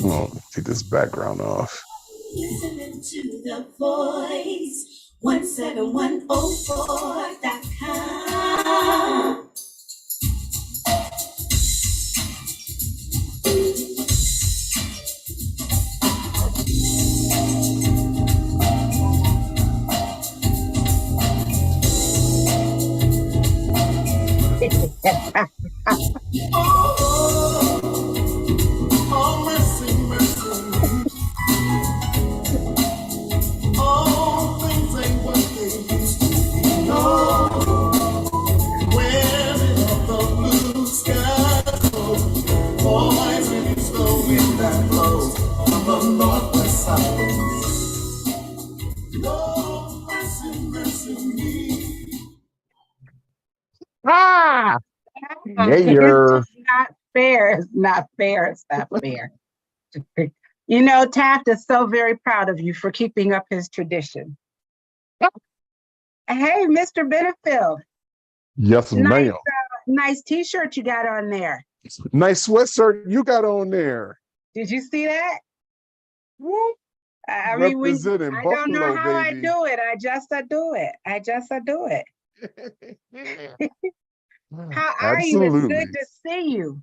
Oh, take this background off. Listening to the voice 17104.com. Oh, mercy, mercy. All things ain't what they used to be. No, when the blue skies go, boys, when you slow wind that blows from the northwest side. Lord, mercy, mercy me. Ah, yeah, It's you're. just not fair. It's not fair. It's not fair. You know, Taft is so very proud of you for keeping up his tradition. Hey, Mr. Benefield, Yes, nice, ma'am. nice T-shirt you got on there. Nice sweatshirt you got on there. Did you see that? Whoop. I mean, when Representing I don't know Buffalo, how I baby. do it, I just do it. I just do it. How are you? It's good Absolutely. to see you.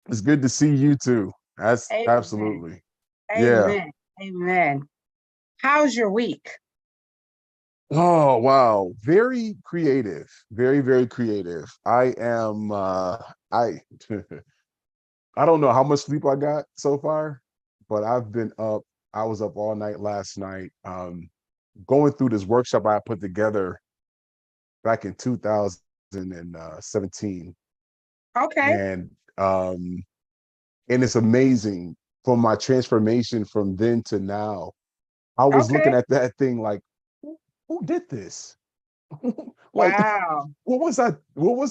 It's good to see you too. That's Amen. absolutely. Yeah. Amen. Amen. How's your week? Oh, wow. Very creative. Very, very creative. I am I I don't know how much sleep I got so far, but I've been up. I was up all night last night, going through this workshop I put together back in 2017. Okay. And it's amazing from my transformation from then to now. I was looking Okay. at that thing like, who did this? Like, Wow. what was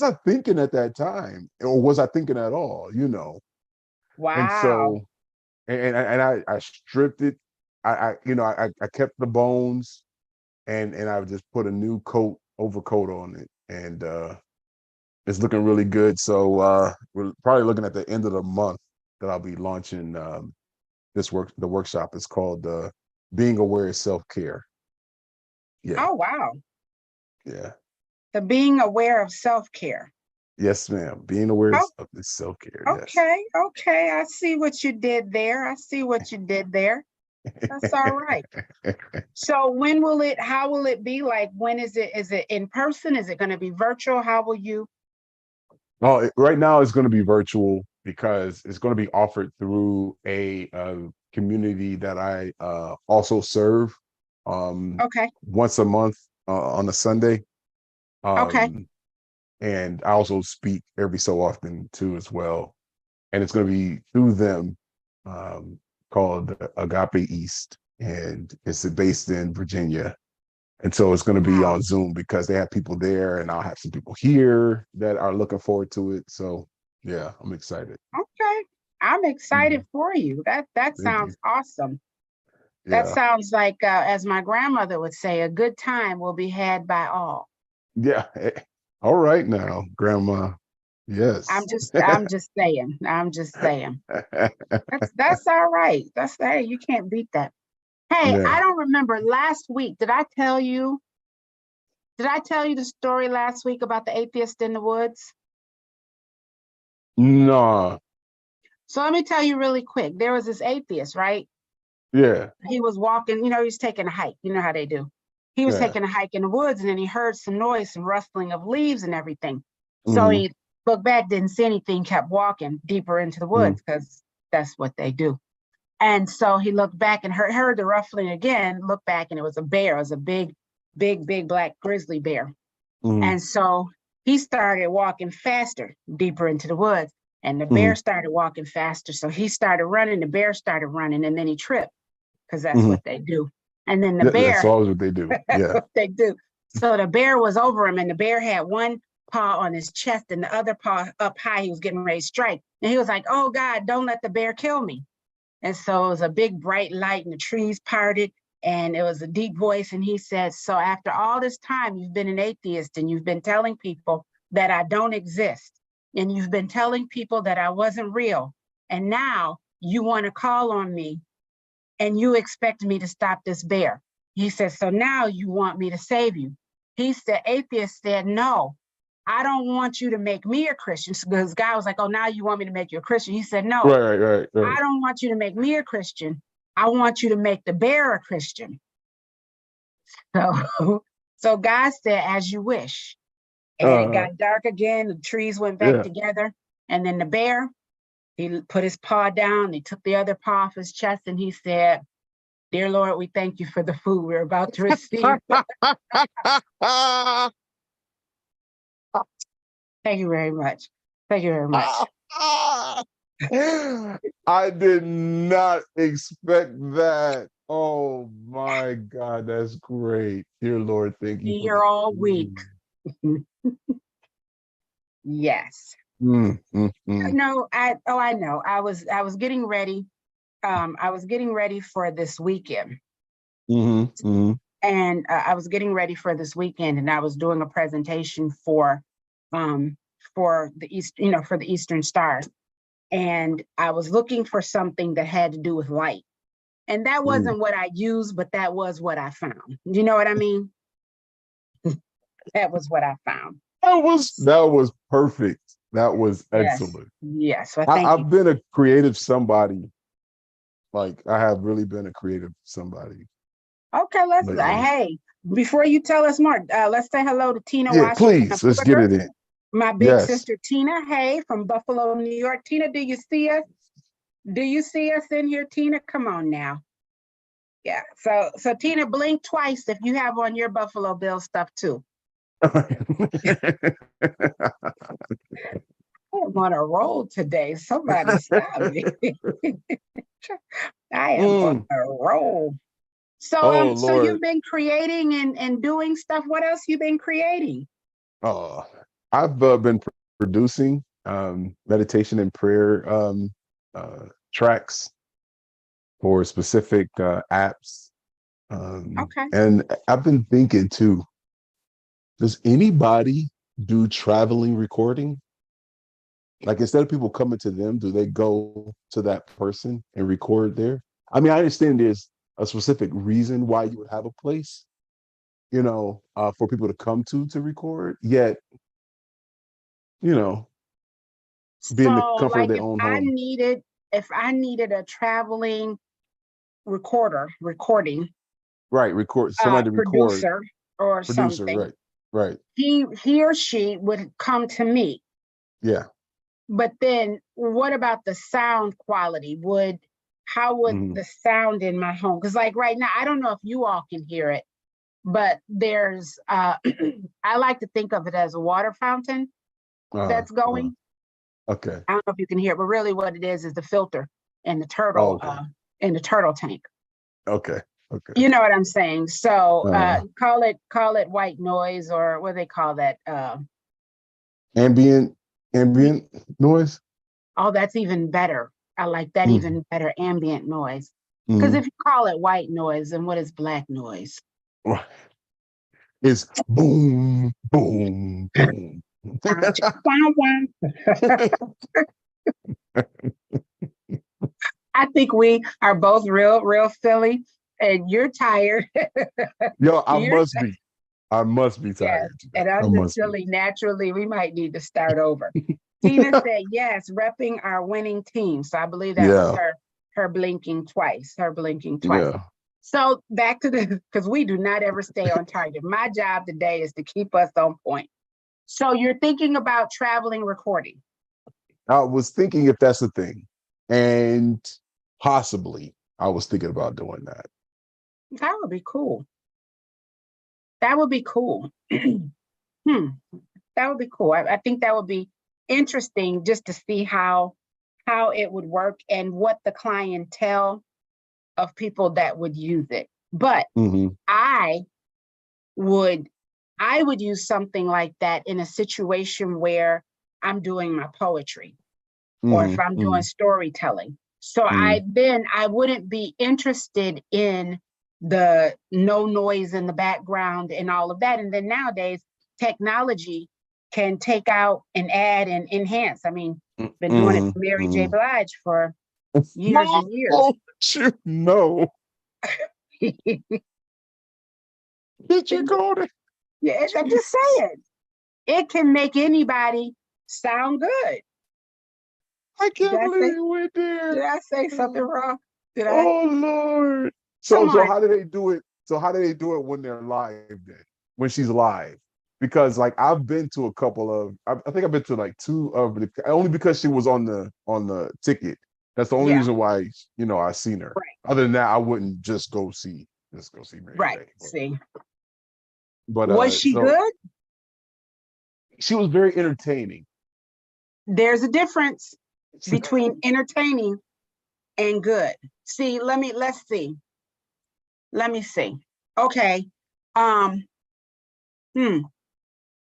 I thinking at that time? Or was I thinking at all, you know? And Wow. so and I stripped it. I kept the bones and I just put a new overcoat on it. And it's looking really good. So we're probably looking at the end of the month that I'll be launching the workshop. It's called Being Aware of Self-Care. Yeah, Oh, wow. yeah. The being aware of self-care. Yes, ma'am. Being aware Oh, of this self-care, yes. okay. Okay. I see what you did there. I see what you did there. That's all right. So how will it be? Like, when is it? Is it in person? Is it going to be virtual? How will you? Oh, right now it's going to be virtual because it's going to be offered through a community that I also serve Okay. once a month on a Sunday. Okay. Um, and I also speak every so often too as well. And it's going to be through them, um, called Agape East, and it's based in Virginia. And so it's going to be Wow. on Zoom because they have people there, and I'll have some people here that are looking forward to it. So yeah, I'm excited. Okay. I'm excited Mhm. for you. That Thank you. sounds awesome. That Yeah, sounds like, as my grandmother would say, a good time will be had by all. yeah. All right now, Grandma. I'm Yes. just, I'm just saying. I'm just saying. That's all right. Hey, you can't beat that. Hey, I Yeah. don't remember last week. Did I tell you? Did I tell you the story last week about the atheist in the woods? Nah. So let me tell you really quick. There was this atheist, right? Yeah. He was walking, he was taking a hike. You know how they do. He was Yeah. taking a hike in the woods, and then he heard some noise, some rustling of leaves and everything. So Hmm. he looked back, didn't see anything, kept walking deeper into the Hmm. woods because that's what they do. And so he looked back and heard the ruffling again, looked back, and it was a bear. It was a big, big, big black grizzly bear. Hmm. And so he started walking faster, deeper into the woods. And the Hmm. bear started walking faster. So he started running, the bear started running, and then he tripped because that's Hmm. what they do. And then the Yeah, that's bear, always what they do. that's Yeah. what they do. So the bear was over him, and the bear had one paw on his chest and the other paw up high. He was getting ready to strike. And he was like, "Oh God, don't let the bear kill me." And so it was a big bright light, and the trees parted, and it was a deep voice. And he said, "So after all this time, you've been an atheist, and you've been telling people that I don't exist, and you've been telling people that I wasn't real. And now you want to call on me and you expect me to stop this bear. He said, so now you want me to save you. He said, atheist said, no, I don't want you to make me a Christian. Because God was like, oh, now you want me to make you a Christian. He said, no, Right. I don't want you to make me a Christian. I want you to make the bear a Christian. So God said, as you wish. And it got dark again. The trees went back together. And then the bear, he put his paw down. He took the other paw off his chest and he said, dear Lord, we thank you for the food we're about to receive. Thank you very much. Thank you very much. I did not expect that. Oh my God, that's great. Dear Lord, thank you. You're all weak. Yes. No, I know. I was getting ready. I was getting ready for this weekend. And I was getting ready for this weekend, and I was doing a presentation for the East, for the Eastern Star. And I was looking for something that had to do with light. And that wasn't what I used, but that was what I found. You know what I mean? That was what I found. That was perfect. That was excellent. Yes. Well, I've been a creative somebody. Like, I have really been a creative somebody. Okay, hey, before you tell us more, let's say hello to Tina. Yeah, please, let's get it in. My big sister, Tina, hey, from Buffalo, New York. Tina, do you see us? Do you see us in here, Tina? Come on now. Yeah, so Tina, blink twice if you have on your Buffalo Bill stuff too. I'm on a roll today. Somebody stop me. I am on a roll. So, so you've been creating and doing stuff. What else you been creating? I've been producing meditation and prayer tracks for specific apps. Okay. And I've been thinking too, does anybody do traveling recording? Like, instead of people coming to them, do they go to that person and record there? I mean, I understand there's a specific reason why you would have a place, for people to come to record, yet, being the comfort of their own home. If I needed a traveling recording. Right, somebody to record. Producer, something. Right. He or she would come to me. Yeah. But then what about the sound quality? How would the sound in my home? Because like right now, I don't know if you all can hear it, but there's, I like to think of it as a water fountain that's going. Okay. I don't know if you can hear it, but really what it is the filter in the turtle, in the turtle tank. Okay. You know what I'm saying? So call it white noise, or what do they call that? Ambient noise. Oh, that's even better. I like that even better, ambient noise. Because if you call it white noise, then what is black noise? It's boom, boom, boom. I think we are both real silly, and you're tired. Yo, I must be tired. Yes, and I'm just silly naturally. We might need to start over. Tina said, yes, repping our winning team. So I believe that was her blinking twice. Yeah. So back to because we do not ever stay on target. My job today is to keep us on point. So you're thinking about traveling recording. I was thinking if that's the thing. And possibly I was thinking about doing that. That would be cool. That would be cool. That would be cool. I think that would be interesting just to see how it would work and what the clientele of people that would use it. But I would use something like that in a situation where I'm doing my poetry or if I'm doing storytelling. So I wouldn't be interested in the no noise in the background and all of that. And then nowadays technology can take out and add and enhance. I mean, been doing it for Mary J. Blige for years and years. Oh, you know. Did you go there? Yeah, I'm just saying, it can make anybody sound good. I Did can't I believe say, you went did there. I say something wrong? Did I? Oh Lord. Come So on. how do they do it? So how do they do it when they're live then? When she's live? Because like I've been to a couple of I think I've been to like two of the only because she was on the ticket. That's the only Yeah, reason why I seen her. right, Other than that, I wouldn't just go see Mary right. J. See, But was she so good? she was very entertaining. There's a difference between entertaining and good. See, let's see. Let me see. Okay. Um,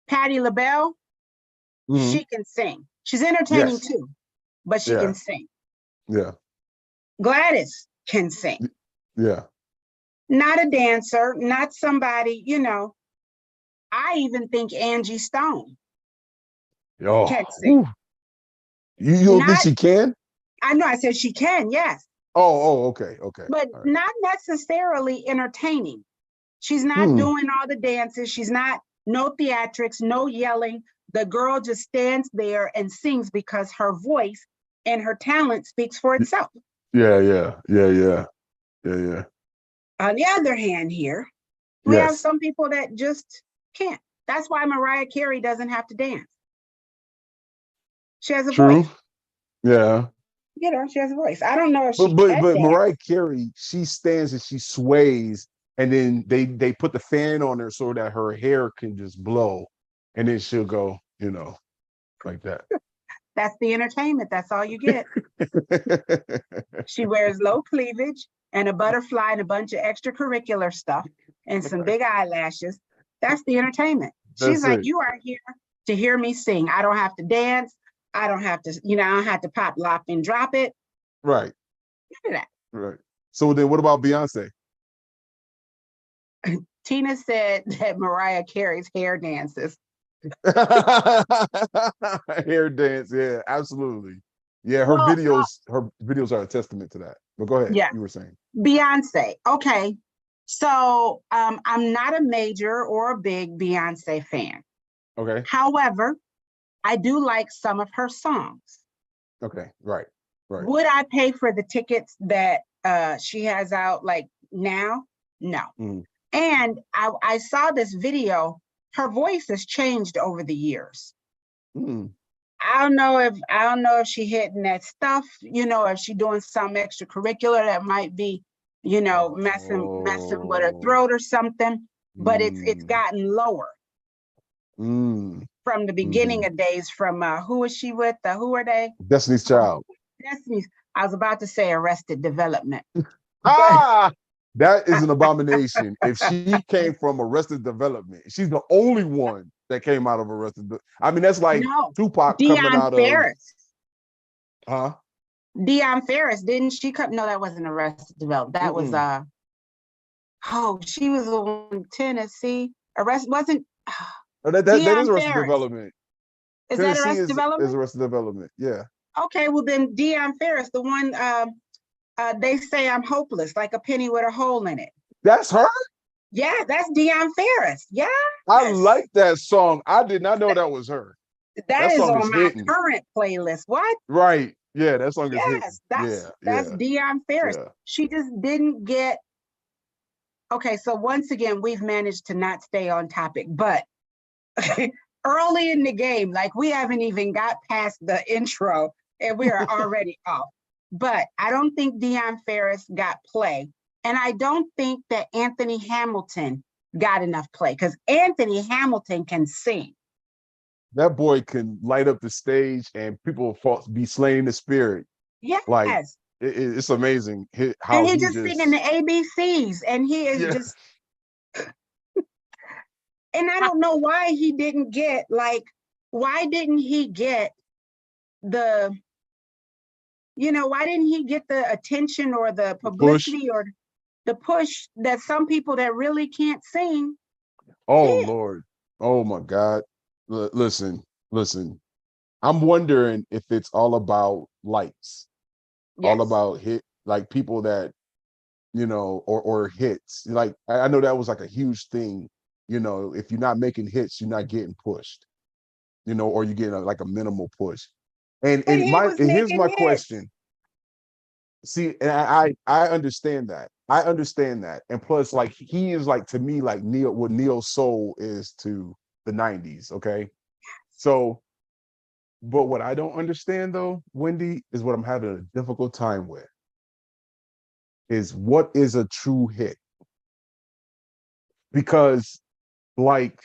Patti LaBelle, Mhm. she can sing. She's entertaining Yes. too, but she Yeah. can sing. Yeah. Gladys can sing. Yeah. Not a dancer, not somebody. I even think Angie Stone can Oh, sing. whew. You don't think Not, she can? I know I said she can, yes, Okay. Okay. but All right. not necessarily entertaining. She's not Hmm. doing all the dances. She's not, no theatrics, no yelling. The girl just stands there and sings because her voice and her talent speaks for itself. Yeah. Yeah. On the other hand, here, we have Yes. some people that just can't. That's why Mariah Carey doesn't have to dance. She has a True. voice. Yeah. She has a voice. I don't know if But she but can but dance. Mariah Carey, she stands and she sways, and then they put the fan on her so that her hair can just blow, and then she'll go, like that. That's the entertainment. That's all you get. She wears low cleavage and a butterfly and a bunch of extracurricular stuff and some big eyelashes. That's the entertainment. She's That's like, it. you are here to hear me sing. I don't have to dance. I don't have to, I don't have to pop, lock, and drop it. Right. Look at Right. So then what about Beyonce? that. Tina said that Mariah Carey's hair dances. Hair dance, yeah, absolutely. Yeah, her Well, videos are a testament to that. But go ahead, yeah, you were saying. Beyonce. Okay. So I'm not a major or a big Beyonce fan. Okay. However, I do like some of her songs. Okay. Right. Right. Would I pay for the tickets that she has out like now? No. Mm. And I saw this video. Her voice has changed over the years. Mm. I don't know if she hitting that stuff, if she doing some extracurricular that might be, messing with her Oh. throat or something. But it's Mm. gotten lower Mm. from the beginning Mhm. of days. From who is she with? Who are they? Destiny's Um, Child. Destiny's. I was about to say Arrested Development, but Ah, that is an abomination. If she came from Arrested Development, she's the only one that came out of I mean, that's like no, Tupac coming Dion out of, Ferris. huh? Dion Ferris, didn't she come? No, that wasn't Arrested Development. That was Mm-mm. she was the one in Tennessee. Arrest wasn't Oh, that is Dion Arrested Ferris. Development. Is that Tennessee Arrested is Development? Arrested Development. Yeah. Okay, well then Dion Ferris, the one they say I'm hopeless, like a penny with a hole in it. That's her? Yeah, that's Dion Ferris. Yes. I like that song. I did not know that was her. That That is song is on my hitting. current playlist. What? Right. Yeah, that song is hitting. Yes, that's Dion Ferris. Yeah. She just didn't get. Okay, so once again, we've managed to not stay on topic, but early in the game, like we haven't even got past the intro and we are already off. But I don't think Dion Ferris got play. And I don't think that Anthony Hamilton got enough play because Anthony Hamilton can sing. That boy can light up the stage and people be slain in the spirit. Like Yes. it's amazing And how he he just singing the just ABCs and he is yeah. just, and I don't know why he didn't get why didn't he get the, why didn't he get the attention or the The push. publicity or the push that some people that really can't sing Oh did? Lord. Oh my God. Listen. I'm wondering if it's all about lights. all Yes. about like people that, or hits. Like I know that was like a huge thing. If you're not making hits, you're not getting pushed. Or you get like a minimal push. And But and he my was and here's my making hits. question. See, and I understand that. I understand that. And plus, like he is like to me like what neo soul is to the 90s. Okay. So, but what I don't understand though, Wendy, is what I'm having a difficult time with is what is a true hit? Because like,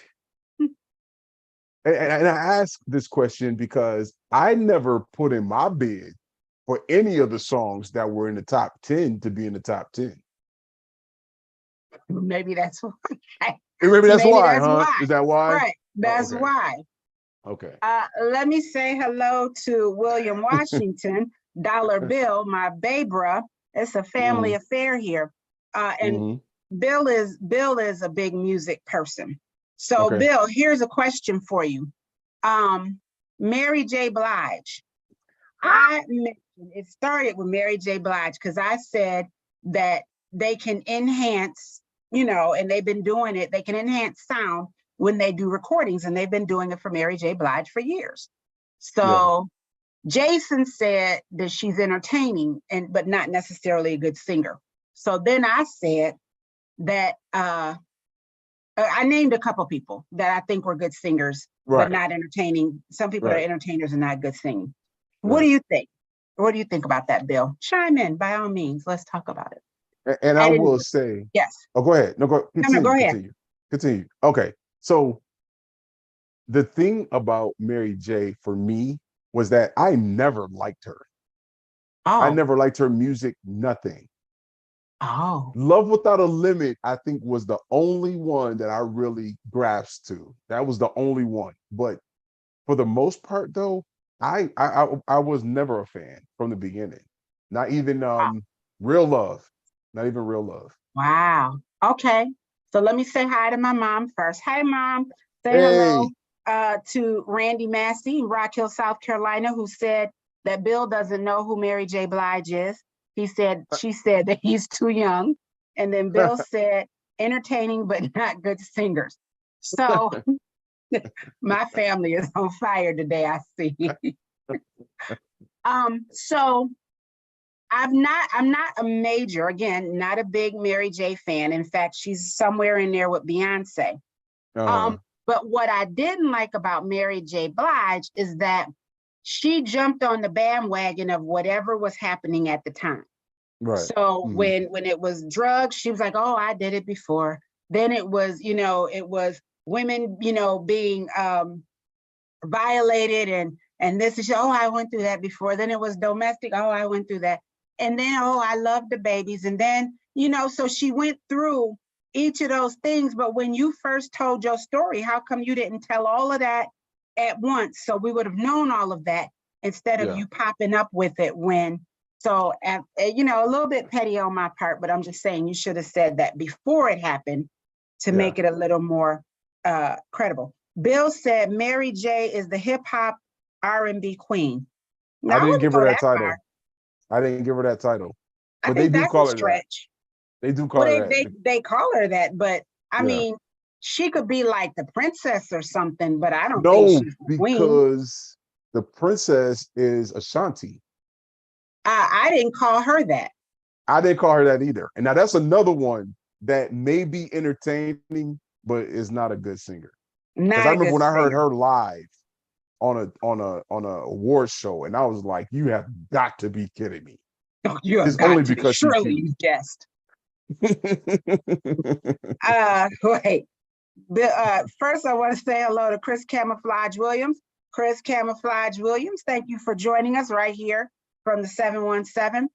and I ask this question because I never put in my bid for any of the songs that were in the top 10 to be in the top 10. Maybe that's why. And maybe that's Maybe why, that's huh? why. Is that why? Right. Oh, That's okay. why. Okay. Let me say hello to William Washington, Dollar Bill, my babra. It's a family Mm-hmm. affair here. And Mm-hmm. Bill is a big music person. So Okay. Bill, here's a question for you. Mary J. Blige. I mentioned it started with Mary J. Blige because I said that they can enhance, and they've been doing it, they can enhance sound when they do recordings, and they've been doing it for Mary J. Blige for years. Yeah. So Jason said that she's entertaining but not necessarily a good singer. So then I said that I named a couple people that I think were good singers, but Right. not entertaining. Some people are Right. entertainers and not good singing. What Right. do you think? What do you think about that, Bill? Chime in by all means. Let's talk about it. And I I didn't. will say, Yes. oh, go ahead. No, No, go continue, ahead. continue. Okay. So the thing about Mary J for me was that I never liked her. I Oh, never liked her music, nothing. oh, Love Without a Limit, I think, was the only one that I really grasped to. That was the only one. But for the most part, though, I was never a fan from the beginning. Not even wow. Real Love. Not even Real Love. Wow. Okay. So let me say hi to my mom first. Hi, Mom. Say hello Hey. to Randy Massey in Rock Hill, South Carolina, who said that Bill doesn't know who Mary J. Blige is. She said that he's too young. And then Bill said, entertaining, but not good singers. So my family is on fire today, I see. So I'm not a major, again, not a big Mary J fan. In fact, she's somewhere in there with Beyonce. uh, But what I didn't like about Mary J. Blige is that she jumped on the bandwagon of whatever was happening at the time. right. So Mhm. when it was drugs, she was like, "Oh, I did it before." Then it was, it was women, being violated and this is, oh, I went through that before. Then it was domestic, oh, I went through that. And then, oh, I love the babies. And then, so she went through each of those things. But when you first told your story, how come you didn't tell all of that at once? So we would have known all of that instead of Yeah. you popping up with it when. So, a little bit petty on my part, but I'm just saying you should have said that before it happened to Yeah. make it a little more credible. Bill said Mary J is the hip hop R&B queen. Now, I I didn't wouldn't give her go that that far. title. I didn't give her that title. I But they think do that's a call her that. stretch. They do call Well, her they that. they call her that, but I Yeah. mean, she could be like the princess or something, but I don't think No, she's the queen. because the princess is Ashanti. I didn't call her that. I didn't call her that either. And now that's another one that may be entertaining, but is not a good singer. Because I Not a remember good when I heard singer. her live on a award show, and I was like, "You have got to be kidding me!" Oh, you have It's only got to be. because she's Surely cute. you guessed. Wait. First, I want to say hello to Chris Camouflage Williams. Chris Camouflage Williams, thank you for joining us right here from the 717.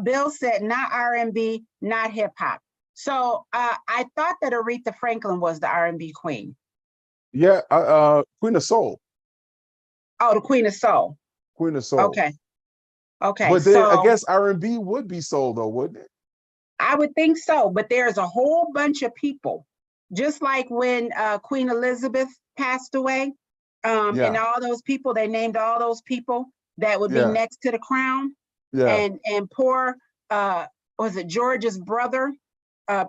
Bill said, not R&B, not hip hop. So I thought that Aretha Franklin was the R&B queen. Yeah, Queen of Soul. Oh, the Queen of Soul. Queen of Soul. Okay. Okay. But then I So guess R&B would be soul though, wouldn't it? I would think so, but there's a whole bunch of people, just like when Queen Elizabeth passed away, and Yeah, all those people, they named all those people that would be yeah, next to the crown. Yeah. And poor was it George's brother,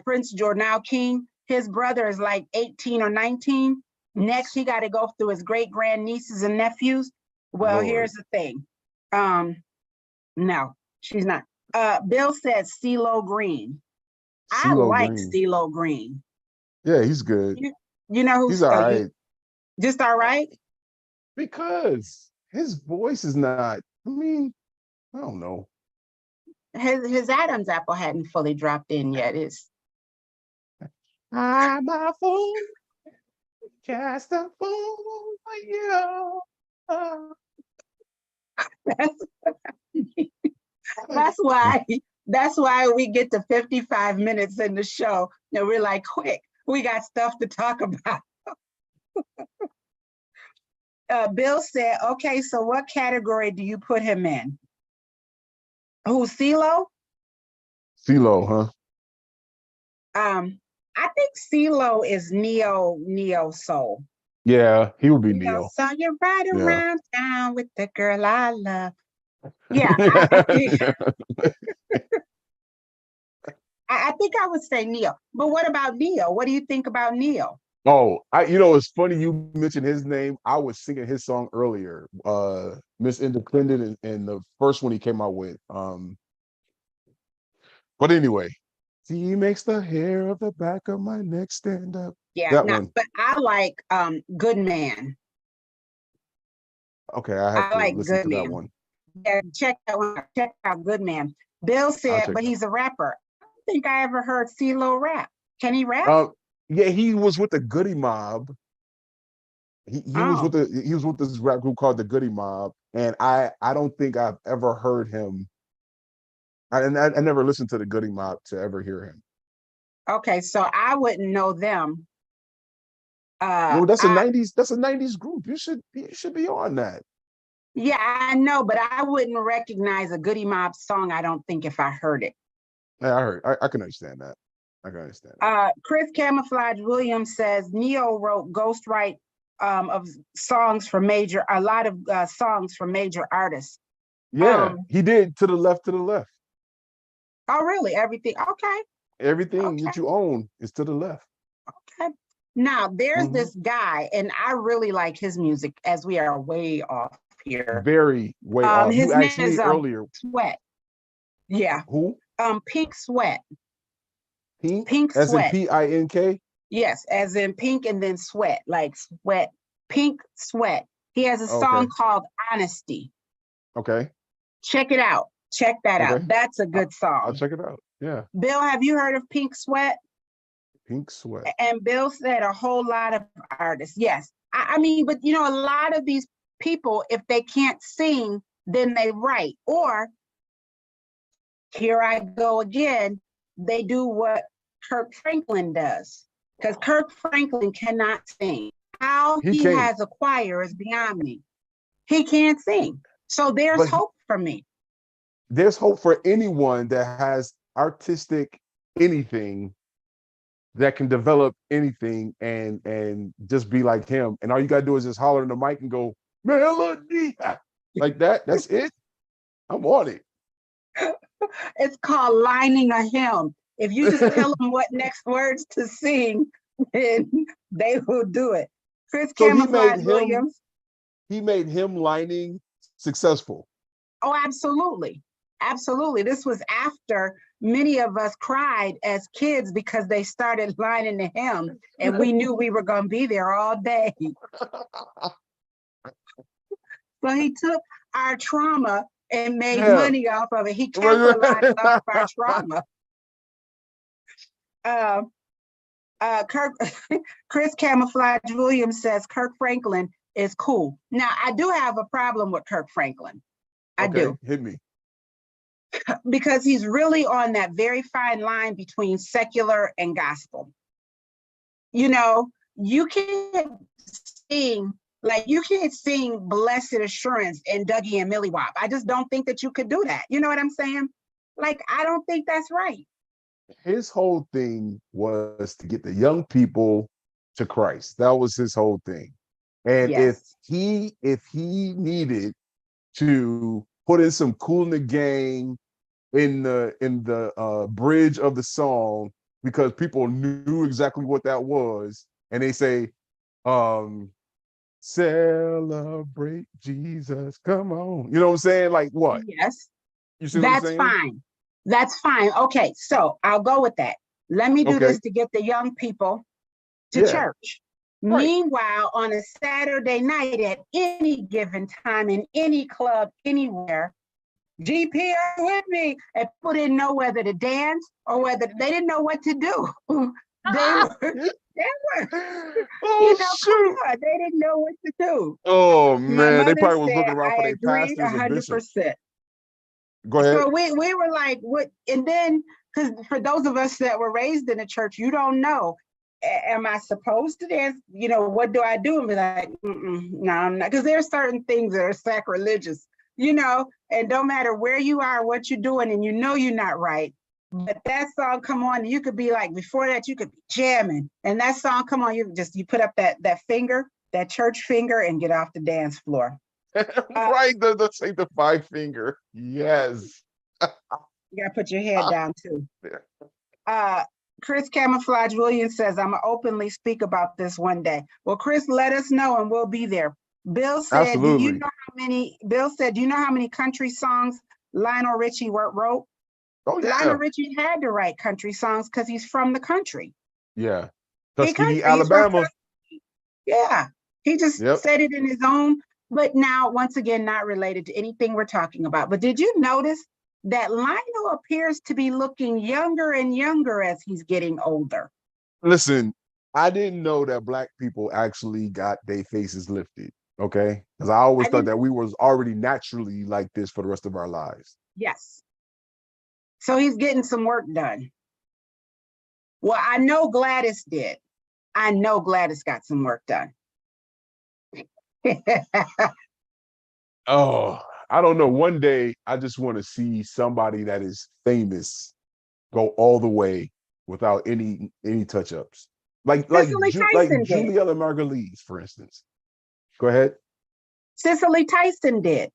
Prince Jornal King, his brother is like 18 or 19. Next, he got to go through his great grand nieces and nephews. Well, here's Lord. the thing. No, she's not. Bill said CeeLo Green. I CeeLo like Green. CeeLo Green. Yeah, he's good. You know He's who's all right. just all right? Because his voice is not, I mean, I don't know. His Adam's apple hadn't fully dropped in yet. I'm a fool, just a fool for you. That's why we get to 55 minutes in the show and we're like, quick, we got stuff to talk about. Bill said, okay, so what category do you put him in? Who's CeeLo? CeeLo, huh? I think CeeLo is neo soul. Yeah, he would be Neo. So you're right Yeah. around town with the girl I love. Yeah, I think I would say Neo. But what about Neo? What do you think about Neo? Oh, it's funny you mentioned his name. I was singing his song earlier, Miss Independent, and the first one he came out with. But anyway, he makes the hair of the back of my neck stand up. Yeah, That no, one. but I like Good Man. Okay, I have I to like listen Good to that Man. one. Yeah, check that one out. Check out Good Man. Bill said, check but it he's a rapper. I don't think I ever heard CeeLo rap. Can he rap? Yeah, he was with the Goody Mob. He was with this rap group called the Goody Mob, and I don't think I've ever heard him. I never listened to the Goody Mob to ever hear him. Okay, so I wouldn't know them. No, that's a 90s group. You should be on that. Yeah, I know, but I wouldn't recognize a Goody Mob song, I don't think, if I heard it. Yeah, I can understand that. I can understand that. Chris Camouflage Williams says Neo wrote ghostwrite of songs for a lot of songs for major artists. Yeah, he did. To the left. Oh, really? Everything? Okay. Everything that you own is to the left. Okay. Now, there's this guy, and I really like his music, as we are way off here. Very way off. His You name asked me is earlier. Sweat. Yeah. Who? Pink Sweat. Pink as Sweat. in PINK? Yes, as in pink and then sweat, like sweat. Pink Sweat. He has a song called Honesty. Okay. Check it out. Check that out. That's a good song. I'll check it out. Yeah. Bill, have you heard of Pink Sweat? Pink Sweat. And Bill said a whole lot of artists. Yes. I mean, but a lot of these people, if they can't sing, then they write. Or, here I go again, they do what Kirk Franklin does. Because Kirk Franklin cannot sing. How he has a choir is beyond me. He can't sing. So there's hope for me. There's hope for anyone that has artistic anything that can develop anything and just be like him. And all you gotta do is just holler in the mic and go, melody, like that. That's it. I'm on it. It's called lining a hymn. If you just tell them what next words to sing, then they will do it. Chris Camouflage Williams. He made him lining successful. Oh, absolutely. Absolutely. This was after many of us cried as kids because they started lining the hymn and we knew we were going to be there all day. So he took our trauma and made money off of it. He capitalized off our trauma. Chris Camouflage Williams says Kirk Franklin is cool. Now, I do have a problem with Kirk Franklin. I do. Hit me. Because he's really on that very fine line between secular and gospel. You can't sing Blessed Assurance and Dougie and Millie Wop. I just don't think that you could do that. You know what I'm saying? Like, I don't think that's right. His whole thing was to get the young people to Christ. That was his whole thing. And if he needed to put in some Kool in the Gang in the bridge of the song because people knew exactly what that was, and they say, celebrate Jesus, come on. You know what I'm saying? Like what? Yes, You see what I'm that's saying? fine. That's fine. Okay, so I'll go with that. Let me do Okay. this to get the young people to Yeah. church. Right. Meanwhile, on a Saturday night at any given time in any club, anywhere, GP are with me, and people didn't know whether to dance or whether they didn't know what to do. they were, they were, Oh come shoot. on, they didn't know what to do. Oh My man, they mother probably was said, looking around for I their agree pastors or bishops. 100%. Go ahead. So we were like, what? And then, because for those of us that were raised in the church, you don't know. Am I supposed to dance? You know, what do I do? And be like, no, I'm not. Because there's certain things that are sacrilegious, you know, and don't matter where you are, what you're doing, and you know you're not right. But that song come on, and you could be like, before that, you could be jamming. And that song come on, you put up that finger, that church finger, and get off the dance floor. Right, the say the 5 finger. Yes. You gotta put your head down too. Chris Camouflage Williams says, I'm gonna openly speak about this one day. Well, Chris, let us know and we'll be there. Bill said, Absolutely. Bill said, do you know how many country songs Lionel Richie wrote? Oh yeah. Lionel Richie had to write country songs because he's from the country. Yeah. He's Tuskegee, from Alabama. yeah. He just Yep. said it in his own, but now, once again, not related to anything we're talking about. But did you notice that Lionel appears to be looking younger and younger as he's getting older? Listen, I didn't know that Black people actually got their faces lifted. Okay. Because I always thought that we was already naturally like this for the rest of our lives. Yes. So he's getting some work done. Well, I know Gladys did. I know Gladys got some work done. Oh, I don't know. One day I just want to see somebody that is famous go all the way without any touch-ups. Like Tyson did. Juliella Margulies, for instance. Go ahead. Cicely Tyson did.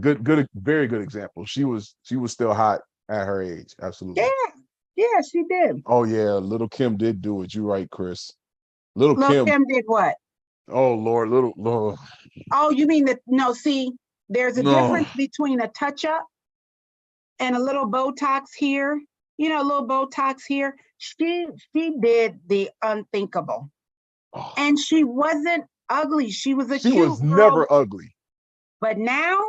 Good, very good example. She was still hot at her age. Absolutely. Yeah, she did. Oh yeah, Little Kim did do it. You're right, Chris. Little Kim did what? Oh Lord, Lord. Oh, you mean that? No, see, there's a difference between a touch-up and a little Botox here. You know, a little Botox here. She did the unthinkable. Oh. And she wasn't ugly. She was a She cute was girl. never ugly. But now?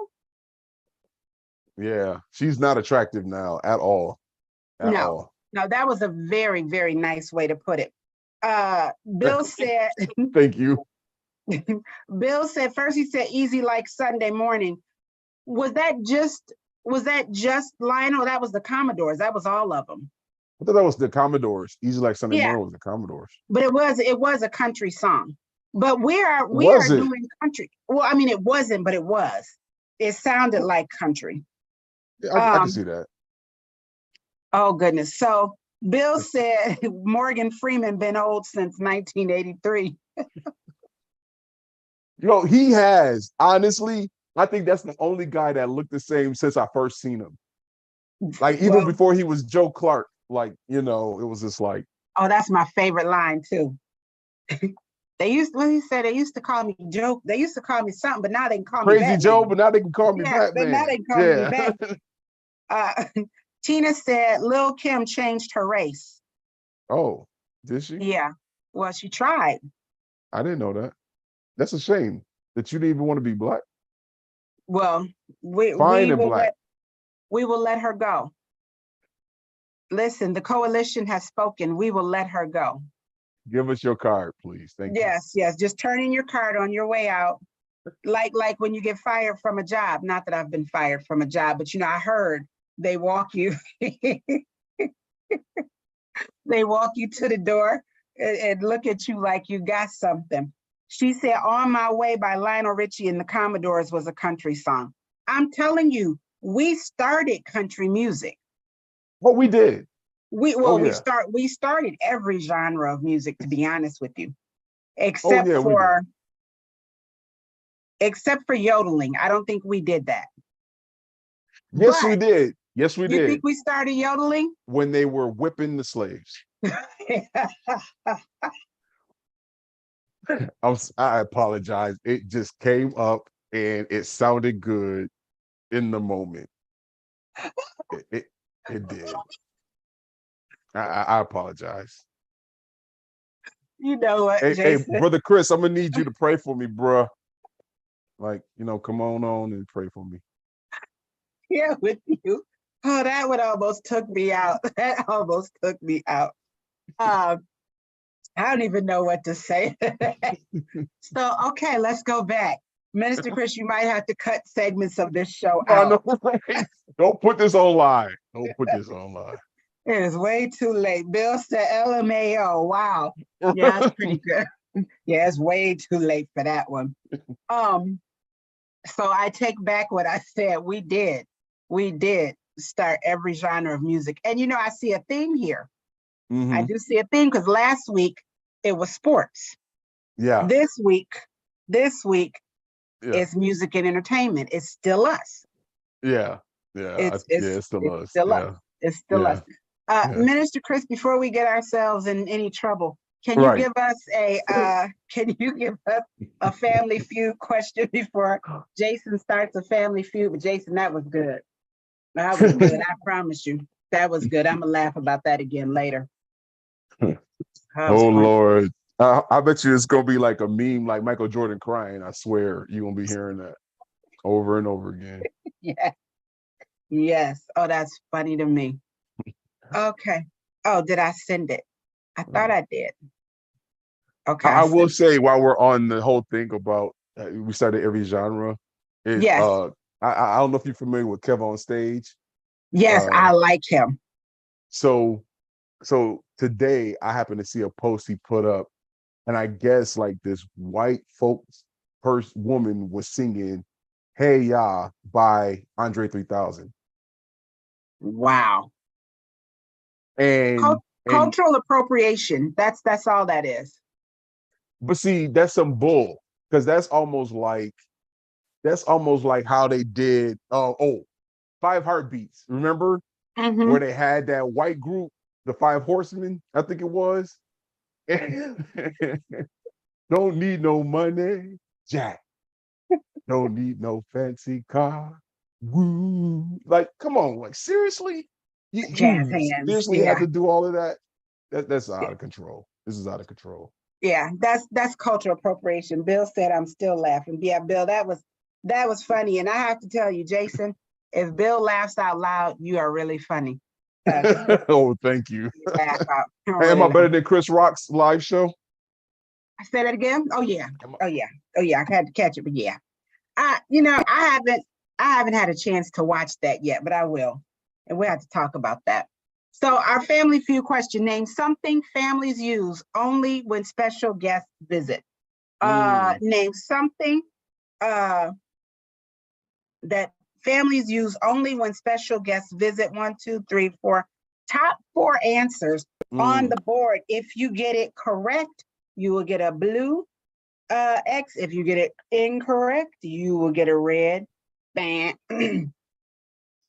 Yeah, she's not attractive now at all. No, that was a very, very nice way to put it. Bill said, thank you. Bill said, first he said easy like Sunday morning. Was that just Lionel? That was the Commodores. That was all of them. I thought that was the Commodores. Easy like Sunday morning was the Commodores. But it was a country song. But we are doing country. Well, I mean, it wasn't, but it was. It sounded like country. Yeah, I can see that. Oh goodness. So Bill said Morgan Freeman been old since 1983. He has. Honestly, I think that's the only guy that looked the same since I first seen him. Like even before he was Joe Clark, like, it was just like. Oh, that's my favorite line too. They used to call me Joe. They used to call me something, but now they can call me Crazy Joe, but now they can call me Batman. But now they can call me Batman. Tina said Lil' Kim changed her race. Oh, did she? Yeah. Well, she tried. I didn't know that. That's a shame that you didn't even want to be Black. Well, we will let her go. Listen, the coalition has spoken. We will let her go. Give us your card, please. Thank you. Yes. Just turn in your card on your way out. Like when you get fired from a job. Not that I've been fired from a job, but I heard they walk you. They walk you to the door and look at you like you got something. She said, On My Way by Lionel Richie and the Commodores was a country song. I'm telling you, we started country music. Well, we did. We started every genre of music, to be honest with you, except for yodeling. I don't think we did that. Yes, we But did. Yes, we you think did. we started yodeling? When they were whipping the slaves. I apologize. It just came up and it sounded good in the moment. It did. I apologize. You know what, Hey, Jason? brother Chris, I'm gonna need you to pray for me, bruh. Like, come on and pray for me. Here with you. Oh, that one almost took me out. That almost took me out. Um, I don't even know what to say. So, okay, let's go back. Minister Chris, you might have to cut segments of this show I out. know, right? Don't put this online. Don't put this online. It is way too late. Bill said LMAO. Wow. Yeah, that's pretty good. Yeah, it's way too late for that one. So I take back what I said. We did start every genre of music. And I see a theme here. I do see a theme because last week it was sports. Yeah. This week Yeah. it's music and entertainment. It's still us. Yeah. It's Still us. still us. Yeah. It's still us. Yeah. Minister Chris, before we get ourselves in any trouble, can you Right. give us a Family Feud question before Jason starts a Family Feud? But Jason, that was good. That was good. I promise you, that was good. I'm gonna laugh about that again later. Oh Lord. I bet you it's gonna be like a meme, like Michael Jordan crying. I swear you're gonna be hearing that over and over again. Yeah. Yes. Oh, that's funny to me. Okay. Oh, did I send it? I thought I did. Okay. I will say, while we're on the whole thing about we started every genre. Yes. I don't know if you're familiar with Kev on Stage. Yes, I like him. So today I happened to see a post he put up, and I guess like this white folks woman was singing "Hey Ya" by Andre 3000. Wow. And cultural appropriation. That's all that is. But see, that's some bull, because that's almost like how they did 5 Heartbeats. Remember where they had that white group, the 5 Horsemen, I think it was. Don't need no money, Jack. Don't need no fancy car. Woo. Like, come on, like seriously? Jazz You hands. seriously had to do all of that? That's out of control. This is out of control. Yeah, that's cultural appropriation. Bill said I'm still laughing. Yeah, Bill, that was funny. And I have to tell you, Jason, if Bill laughs out loud, you are really funny. Oh, thank you. Laugh out. Hey, am I better than Chris Rock's live show? I say that again? Oh yeah. I had to catch it, but yeah. I haven't had a chance to watch that yet, but I will. And we'll have to talk about that. So our Family Feud question: name something families use only when special guests visit. Name something that families use only when special guests visit. 1, 2, 3, 4. Top 4 answers on the board. If you get it correct, you will get a blue X. If you get it incorrect, you will get a red. Bam.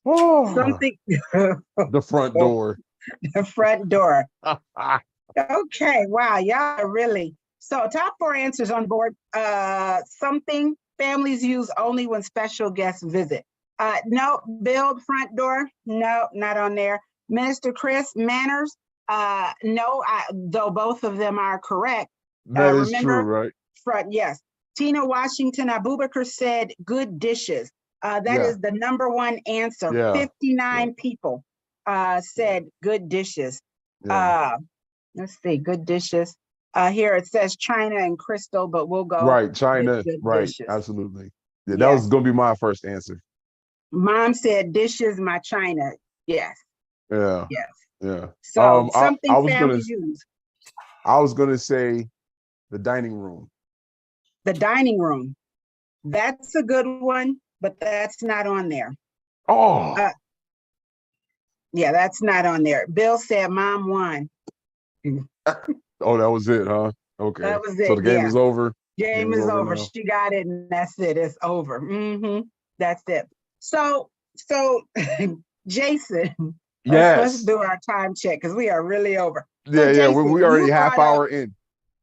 Something. The front door. The front door. Okay. Wow. Y'all are really. So top 4 answers on board. Something families use only when special guests visit. No. Build front door. No, not on there. Minister Chris, manners. No, though both of them are correct. That is remember, true, right? Front, yes. Tina Washington Abubakar said good dishes. That is the number 1 answer. Yeah. 59 people said good dishes. Yeah. Let's see, good dishes. Here it says China and Crystal, but we'll go. Right, China, good right, dishes. absolutely. Yeah, that was going to be my first answer. Mom said dishes, my China. Yes. Yeah. Yes. Yeah. So something families use. I was going to say the dining room. The dining room. That's a good one, but that's not on there. Oh. Yeah, that's not on there. Bill said mom won. Oh, that was it, huh? Okay. That was it. So the game is over. Game is over. She got it, and that's it. It's over. That's it. So So Jason, let's Yes. do our time check because we are really over. So Yeah, yeah. Jason, We already you half brought up, hour in.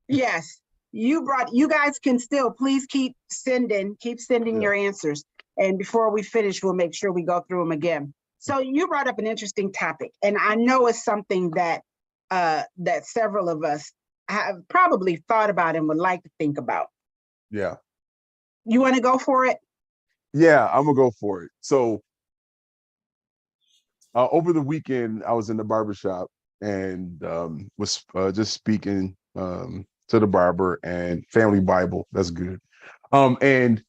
yes, you guys can still please keep sending Yeah. your answers. And before we finish, we'll make sure we go through them again. So you brought up an interesting topic, and I know it's something that that several of us have probably thought about and would like to think about. Yeah. You want to go for it? Yeah, I'm gonna go for it. So over the weekend, I was in the barbershop and was just speaking to the barber and family Bible. That's good. And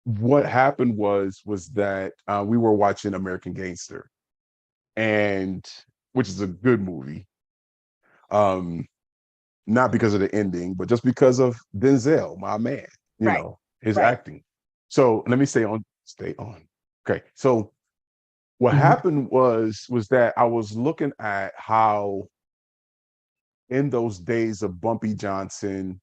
what happened was that we were watching American Gangster, and which is a good movie. Um, not because of the ending, but just because of Denzel, my man, Right, his right. acting. So let me stay on. Okay. So what Mhm. happened was that I was looking at how in those days of Bumpy Johnson,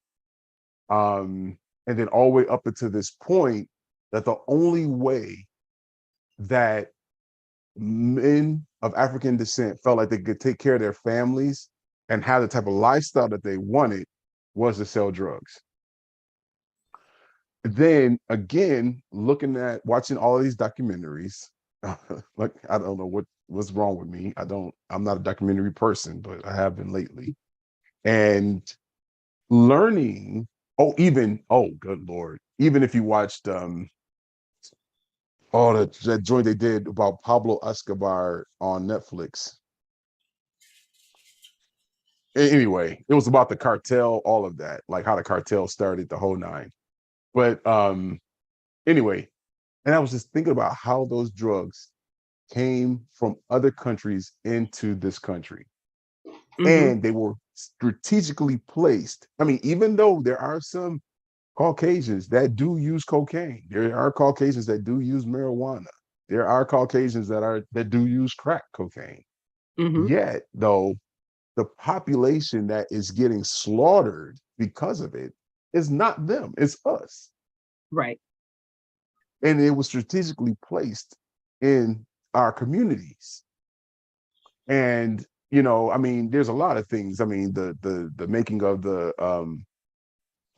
and then all the way up until this point, that the only way that men of African descent felt like they could take care of their families and have the type of lifestyle that they wanted was to sell drugs. Then again, looking at watching all of these documentaries, like I don't know what's wrong with me. I'm not a documentary person, but I have been lately. And learning, oh good Lord, even if you watched that joint they did about Pablo Escobar on Netflix. Anyway, it was about the cartel, all of that, like how the cartel started, the whole nine. But anyway, and I was just thinking about how those drugs came from other countries into this country. Mhm. And they were strategically placed. I mean, even though there are some Caucasians that do use cocaine, there are Caucasians that do use marijuana, there are Caucasians that do use crack cocaine. Mhm. Yet, though, the population that is getting slaughtered because of it is not them, it's us. Right. And it was strategically placed in our communities. And I mean, there's a lot of things. I mean, the making of the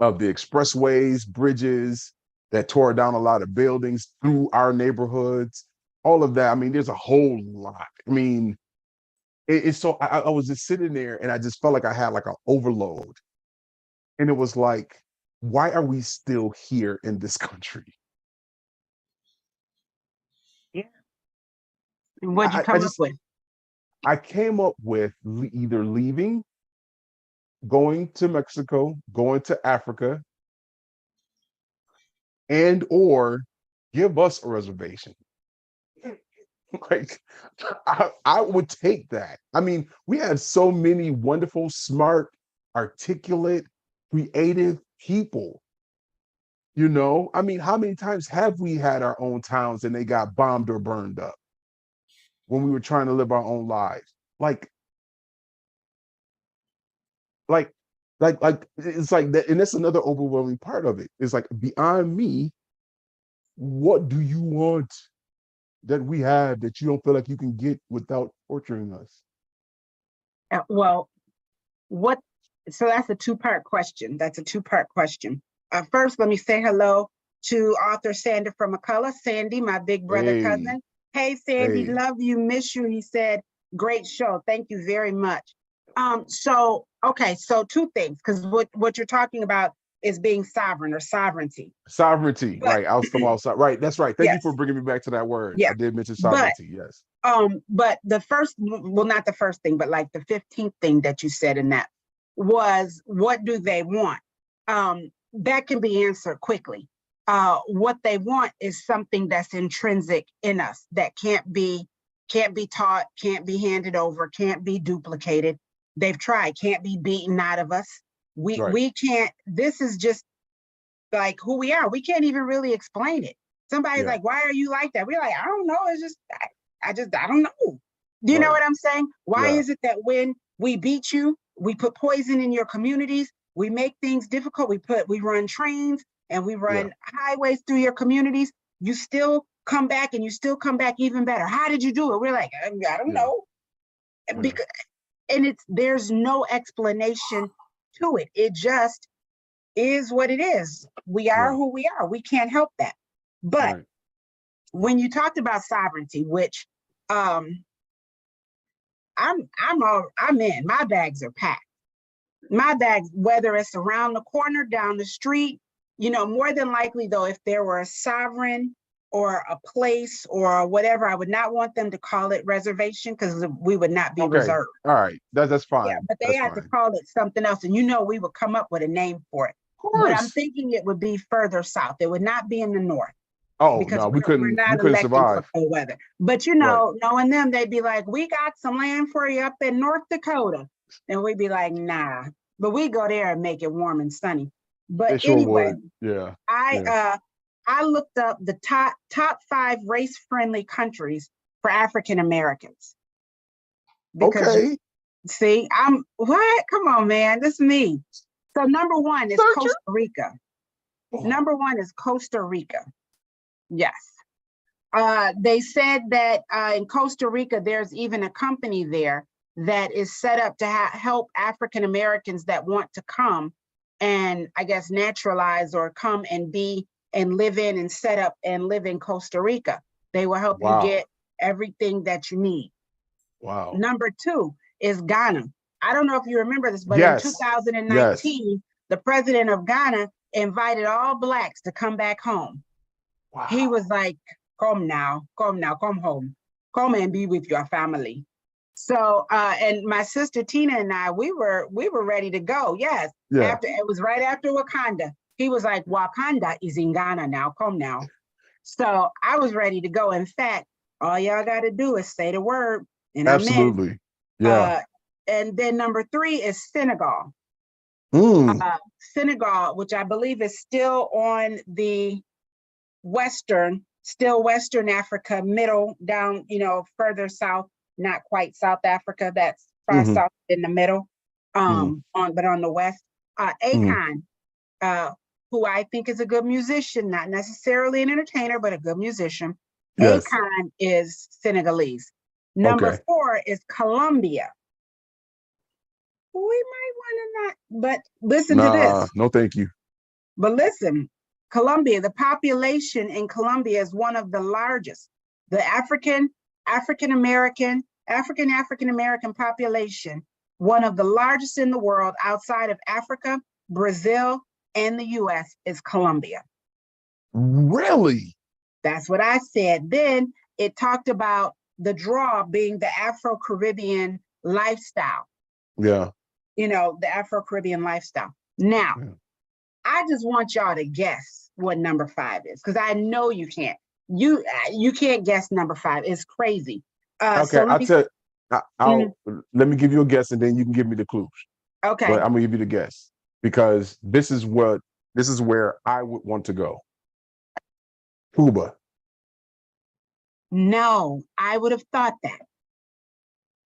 expressways, bridges that tore down a lot of buildings through our neighborhoods, all of that. I mean, there's a whole lot. I mean, it's so I was just sitting there and I just felt like I had like an overload. And it was like, why are we still here in this country? Yeah. And what'd you I come up just with? I came up with either leaving, going to Mexico, going to Africa, and or give us a reservation. Like, I would take that. I mean, we have so many wonderful, smart, articulate, creative people. I mean, how many times have we had our own towns and they got bombed or burned up when we were trying to live our own lives? Like, like, like it's like that, and that's another overwhelming part of it. It's like beyond me, what do you want that we have that you don't feel like you can get without torturing us? Well, what? So that's a two-part question. That's a two-part question. First, let me say hello to author Sandy from McCullough. Sandy, my big brother Hey, cousin. Hey, Sandy, hey, love you, miss you. He said, great show. Thank you very much. So okay, so two things, because what you're talking about is being sovereign or sovereignty. sovereignty, But right? I was talking about right. That's right. Thank you for yes, bringing me back to that word. yeah. I did mention But sovereignty. Yes. but the first, well, not the first thing, but like the 15th thing that you said in that was, what do they want? That can be answered quickly. What they want is something that's intrinsic in us that can't be taught, can't be handed over, can't be duplicated. They've tried, can't be beaten out of us. We Right. we can't. This is just like who we are. We can't even really explain it. Somebody's Yeah. like, "Why are you like that?" We're like, "I don't know. It's just I don't know." Do you know Right. what I'm saying? Why Yeah. is it that when we beat you, we put poison in your communities, we make things difficult, we run trains and we Yeah. run highways through your communities, you still come back and you still come back even better. How did you do it? We're like, I don't know. Because, and there's no explanation to it. It just is what it is. We are who we are. We can't help that. But when you talked about sovereignty, which I'm in. My bags are packed. My bags, whether it's around the corner, down the street, more than likely though, if there were a sovereign or a place or whatever, I would not want them to call it reservation because we would not be reserved. All right, that's fine. Yeah, but they had to call it something else, and we would come up with a name for it. But I'm thinking it would be further south. It would not be in the north. Oh because no, we're not we couldn't survive. For cold weather. But knowing them, they'd be like, "We got some land for you up in North Dakota," and we'd be like, "Nah." But we go there and make it warm and sunny. But sure anyway, would. I looked up the top 5 race-friendly countries for African Americans. Okay. See, what? Come on, man. This is me. So number 1 is Costa Rica. Number 1 is Costa Rica. Yes. They said that in Costa Rica, there's even a company there that is set up to help African Americans that want to come and I guess naturalize or come and be and live in and set up and live in Costa Rica. They will help you get everything that you need. Wow. Number 2 is Ghana. I don't know if you remember this, but in 2019, the president of Ghana invited all Blacks to come back home. Wow. He was like, come home, come and be with your family. So, and my sister Tina and I, we were ready to go. Yes. Yeah. After it was right after Wakanda. He was like, Wakanda is in Ghana now, come now. So I was ready to go. In fact, all y'all got to do is say the word. And absolutely. I'm in. Yeah. And then number 3 is Senegal. Senegal, which I believe is still on the Western Africa, middle down, further south, not quite South Africa. That's far south in the middle, but on the west. Akon, who I think is a good musician, not necessarily an entertainer, but a good musician. Yes. Akon is Senegalese. Number 4 is Colombia. We might want to not, but listen to this. No, thank you. But listen, Colombia, the population in Colombia is one of the largest. The African American population, one of the largest in the world outside of Africa, Brazil, and the US is Colombia. Really? That's what I said. Then it talked about the draw being the Afro-Caribbean lifestyle. Yeah. The Afro-Caribbean lifestyle. Now, I just want y'all to guess what number 5 is, because I know you can't. You can't guess number 5. It's crazy. Okay, so let me give you a guess, and then you can give me the clues. Okay. But I'm gonna give you the guess because this is where I would want to go. Cuba. No, I would have thought that.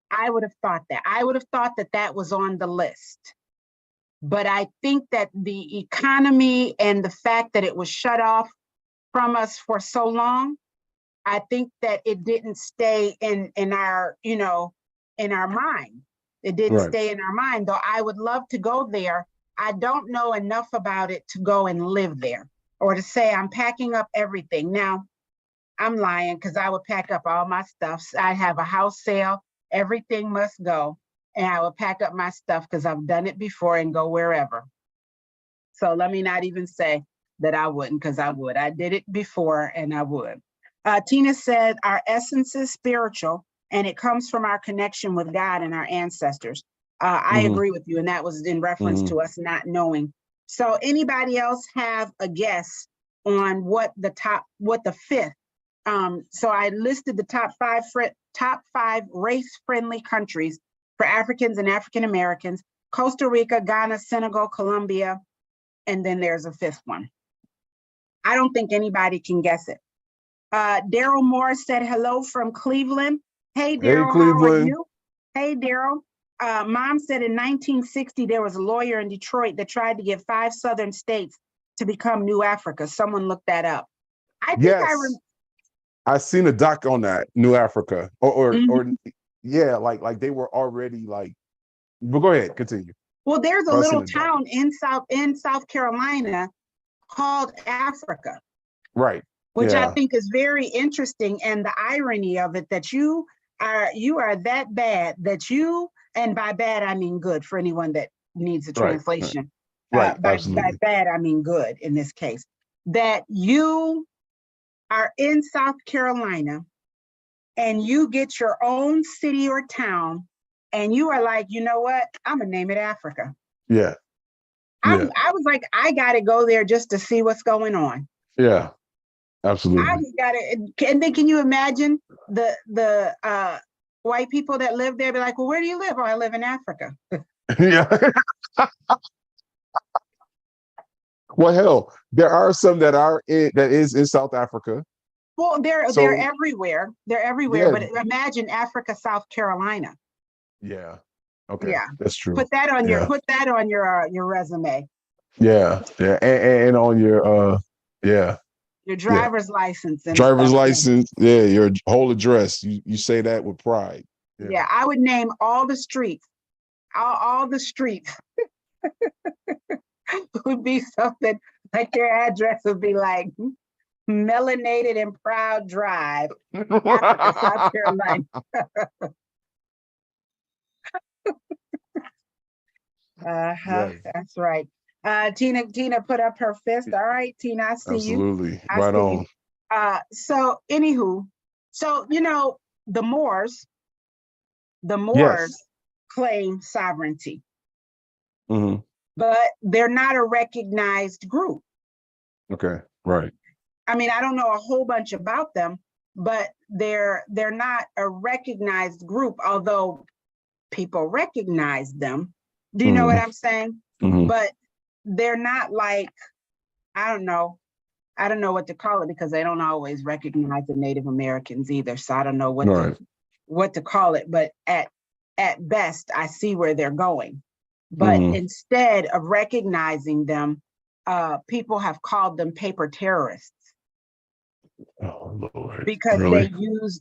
I would have thought that was on the list. But I think that the economy and the fact that it was shut off from us for so long, I think that it didn't stay in our, in our mind. It didn't stay in our mind, though I would love to go there. I don't know enough about it to go and live there or to say I'm packing up everything. Now, I'm lying because I would pack up all my stuff. I have a house sale. Everything must go. And I would pack up my stuff because I've done it before and go wherever. So let me not even say that I wouldn't, because I would. I did it before and I would. Tina said, our essence is spiritual and it comes from our connection with God and our ancestors. I agree with you. And that was in reference to us not knowing. So anybody else have a guess on what the 5th? So I listed the top 5 race-friendly countries for Africans and African Americans: Costa Rica, Ghana, Senegal, Colombia, and then there's a 5th one. I don't think anybody can guess it. Daryl Moore said hello from Cleveland. Hey, Daryl, how are you? Hey, Daryl. Mom said in 1960, there was a lawyer in Detroit that tried to get 5 southern states to become New Africa. Someone looked that up. I seen a doc on that, New Africa, or Mhm. yeah, like they were already like. But go ahead, continue. Well, there's a I seen little a doc. town in South Carolina called Africa, Right. which I Yeah. think is very interesting. And the irony of it that you are that bad that you, and by bad I mean good for anyone that needs a Right. Right. translation. Right. By Absolutely. bad I mean good in this case. That you are in South Carolina and you get your own city or town, and you are like, you know what? I'm gonna name it Africa. Yeah. Yeah. I was like, I gotta go there just to see what's going on. Yeah. I Absolutely. just gotta, and then can you imagine the white people that live there be like, well, where do you live? Oh, I live in Africa. Yeah. Well, hell, there are some that is in South Africa. Well, they're So everywhere. They're everywhere. yeah, But imagine Africa, South Carolina. yeah. Okay, Yeah. that's true. Yeah, Put that on your resume, yeah, yeah, and on yeah, your yeah, driver's license and driver's stuff. Yeah. license, yeah, your whole address. You say that with pride. Yeah. Yeah, I would name all the streets. All the streets would be something like your address would be like Melanated and Proud Drive, Africa, South Carolina. Uh-huh, Yes, that's right. Tina put up her fist. All right, Tina, I see you. absolutely. I Right see you. on. So anywho, so the Moors, the Yes. Moors claim sovereignty, Hmm. but they're not a recognized group. Okay. Right. I mean, I don't know a whole bunch about them, but they're not a recognized group, although people recognize them. Do you know what Hmm. I'm saying? Hmm. But they're not like, I don't know. I don't know what to call it because they don't always recognize the Native Americans either. So I don't know Right. what to call it. But at best, I see where they're going. But Hmm. instead of recognizing them, people have called them paper terrorists Oh Lord. because Really?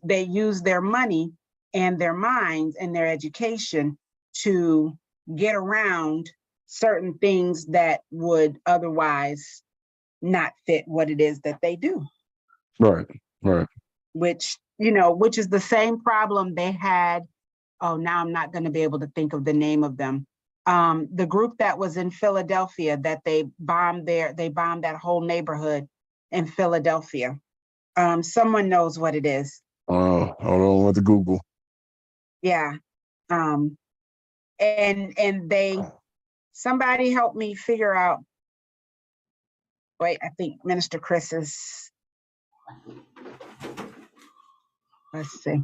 they use their money and their minds and their education to get around certain things that would otherwise not fit what it is that they do. Right. Right. Which is the same problem they had. Oh, now I'm not going to be able to think of the name of them. The group that was in Philadelphia that they bombed that whole neighborhood in Philadelphia. Someone knows what it is. Hold on, what to Google. Yeah. And somebody helped me figure out. Wait, I think Minister Chris is. Let's see.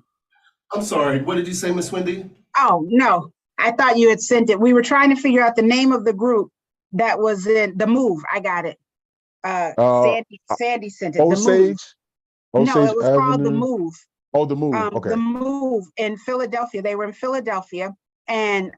I'm sorry. What did you say, Miss Wendy? Oh, no, I thought you had sent it. We were trying to figure out the name of the group that was in the Move. I got it. Uh, Sandy sent it. The Move. Osage, No, Osage it was called The Avenue. Move. Oh, the move. The Okay. Move in Philadelphia. They were in Philadelphia, and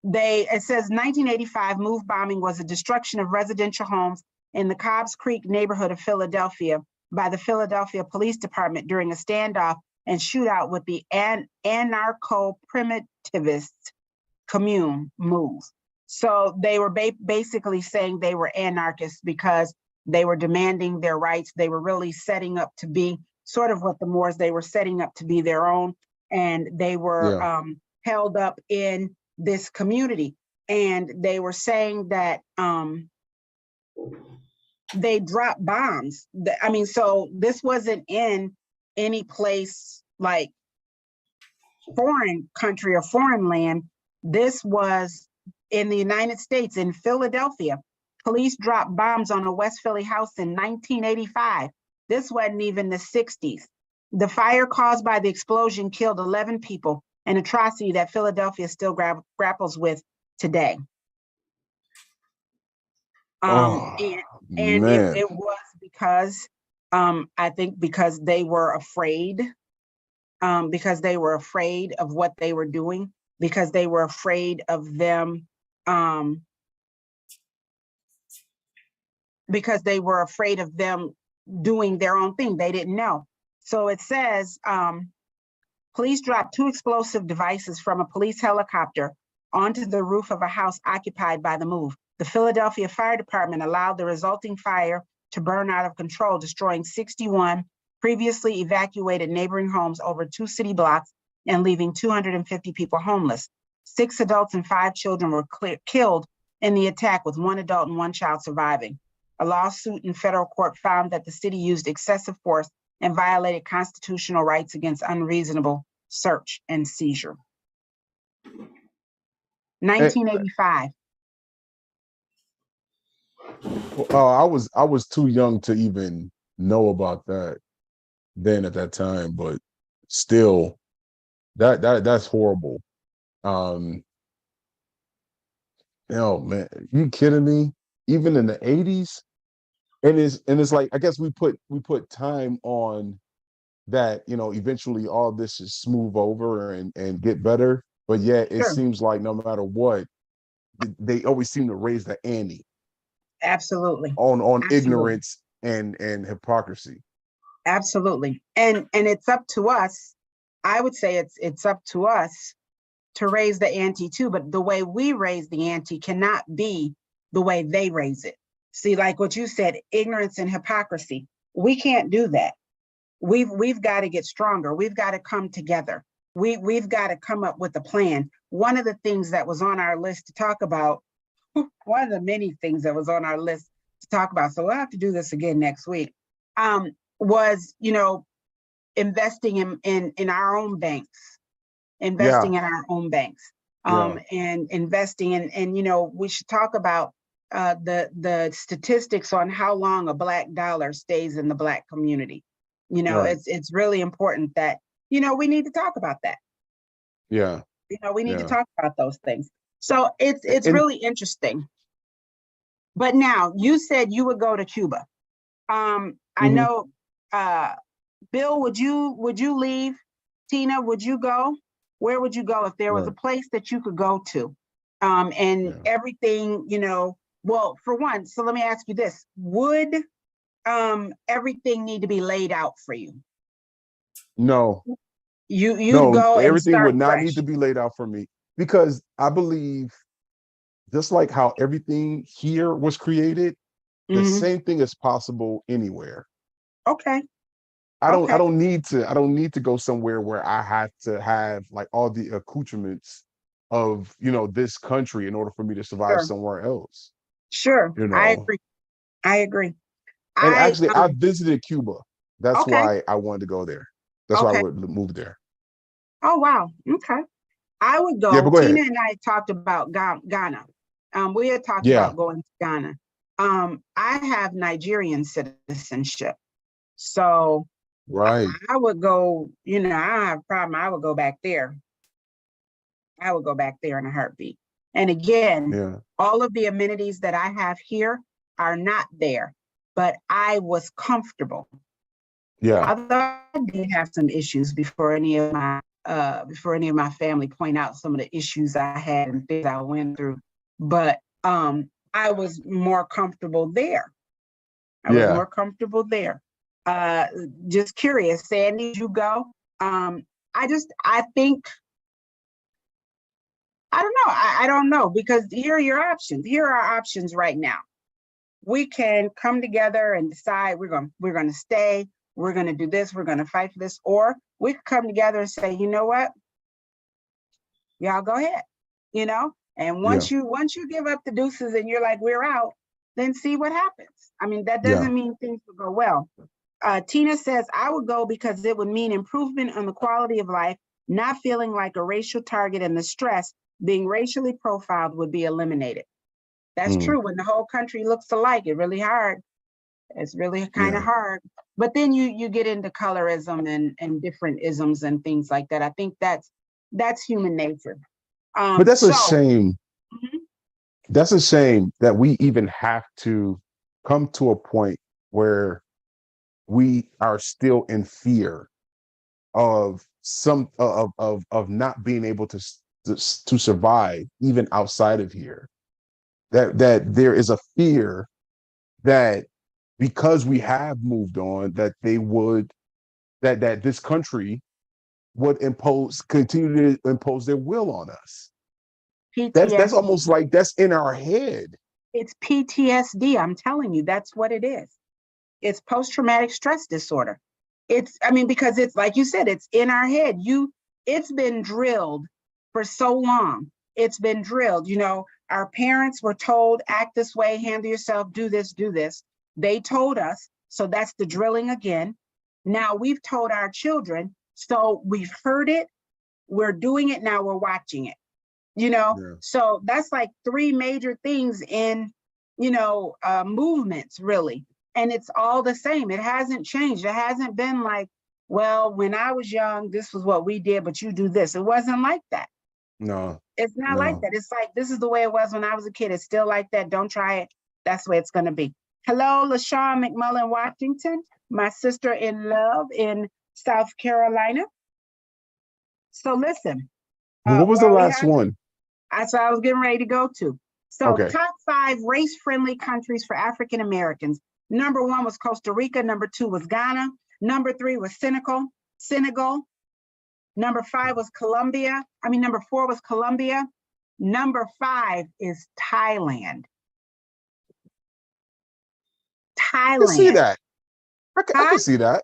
it says 1985 Move bombing was a destruction of residential homes in the Cobbs Creek neighborhood of Philadelphia by the Philadelphia Police Department during a standoff and shootout with the anarcho-primitivist commune Move. So they were basically saying they were anarchists because they were demanding their rights. They were really setting up to be sort of what the Moors, they were setting up to be their own, and they were Yeah. held up in this community. And they were saying that they dropped bombs. I mean, so this wasn't in any place like foreign country or foreign land. This was in the United States, in Philadelphia. Police dropped bombs on a West Philly house in 1985. This wasn't even the 60s. The fire caused by the explosion killed 11 people, an atrocity that Philadelphia still grapples with today. Oh And man. it was because I think because they were afraid of what they were doing, because they were afraid of them, because they were afraid of them doing their own thing. They didn't know. So it says, police dropped 2 explosive devices from a police helicopter onto the roof of a house occupied by the move. The Philadelphia Fire Department allowed the resulting fire to burn out of control, destroying 61 previously evacuated neighboring homes over 2 city blocks and leaving 250 people homeless. 6 adults and 5 children were killed in the attack, with 1 adult and 1 child surviving. A lawsuit in federal court found that the city used excessive force and violated constitutional rights against unreasonable search and seizure. 1985. I was too young to even know about that then at that time, but still, that's horrible. Oh man, you kidding me? Even in the 80s, and it's like, I guess we put time on that, eventually all this is smooth over and get better. But yet it Sure. seems like no matter what, they always seem to raise the ante Absolutely. on Absolutely. ignorance and hypocrisy. Absolutely. And it's up to us. I would say it's up to us to raise the ante too, but the way we raise the ante cannot be the way they raise it. See, like what you said, ignorance and hypocrisy. We can't do that. We've got to get stronger. We've got to come together. We've got to come up with a plan. One of the things that was on our list to talk about, one of the many things that was on our list to talk about, so we'll have to do this again next week, was, investing in our own banks, investing in our own banks, and investing in, and we should talk about the statistics on how long a Black dollar stays in the Black community. Right. It's really important that, we need to talk about that. Yeah. We need to talk about those things. So it's And really interesting. But now, you said you would go to Cuba. I know, Bill, would you leave? Tina, would you go? Where would you go if there was a place that you could go to? And everything, well, for one, so let me ask you this. Would everything need to be laid out for you? No. You'd No, go and everything start would not fresh. need to be laid out for me, because I believe, just like how everything here was created, the same thing is possible anywhere. Okay. I don't need to go somewhere where I have to have like all the accoutrements of, this country in order for me to survive somewhere else. Sure. I agree. And actually, I visited Cuba. That's Okay. why I wanted to go there. That's why I would move there. Oh, wow. Okay. I would go. Yeah, but go Tina ahead. and I talked about Ghana. We had talked Yeah. about going to Ghana. I have Nigerian citizenship. So Right. I would go, I don't have a problem. I would go back there. I would go back there in a heartbeat. And again, all of the amenities that I have here are not there, but I was comfortable. Yeah. Although I did have some issues before any of my family point out some of the issues I had and things I went through. But I was more comfortable there. Just curious, Sandy, did you go? I think, I don't know. I don't know, because here are your options. Here are our options right now. We can come together and decide we're going to stay. We're going to do this. We're going to fight for this. Or we could come together and say, you know what? Y'all go ahead. And once you give up the deuces and you're like, we're out, then see what happens. I mean, that doesn't mean things will go well. Tina says, I would go because it would mean improvement on the quality of life, not feeling like a racial target, and the stress being racially profiled would be eliminated. That's true. When the whole country looks alike, it's really hard. It's really kind of hard. But then you get into colorism and different isms and things like that. I think that's human nature. But that's a shame. That's a shame that we even have to come to a point where we are still in fear of not being able to survive even outside of here. That there is a fear that because we have moved on, that they would, that this country would continue to impose their will on us. That's PTSD. almost like that's in our head. It's PTSD. I'm telling you, that's what it is. It's post-traumatic stress disorder. I mean, because it's like you said, it's in our head. It's been drilled for so long. It's been drilled. Our parents were told, act this way, handle yourself, do this, do this. They told us, so that's the drilling again. Now we've told our children, so we've heard it, we're doing it, now we're watching it. Yeah. So that's like three major things in, movements, really. And it's all the same. It hasn't changed. It hasn't been like, well, when I was young, this was what we did, but you do this. It wasn't like that. No. It's not like that. It's like, this is the way it was when I was a kid. It's still like that. Don't try it. That's the way it's going to be. Hello, LaShawn McMullen, Washington, my sister in love in South Carolina. So listen. What was the last one? That's what I was getting ready to go to. So Okay. Top 5 race-friendly countries for African Americans. Number 1 was Costa Rica. Number 2 was Ghana. Number 3 was Senegal. Number 5 was Colombia. Number 4 was Colombia. Number 5 is Thailand. I can see that. I can see that.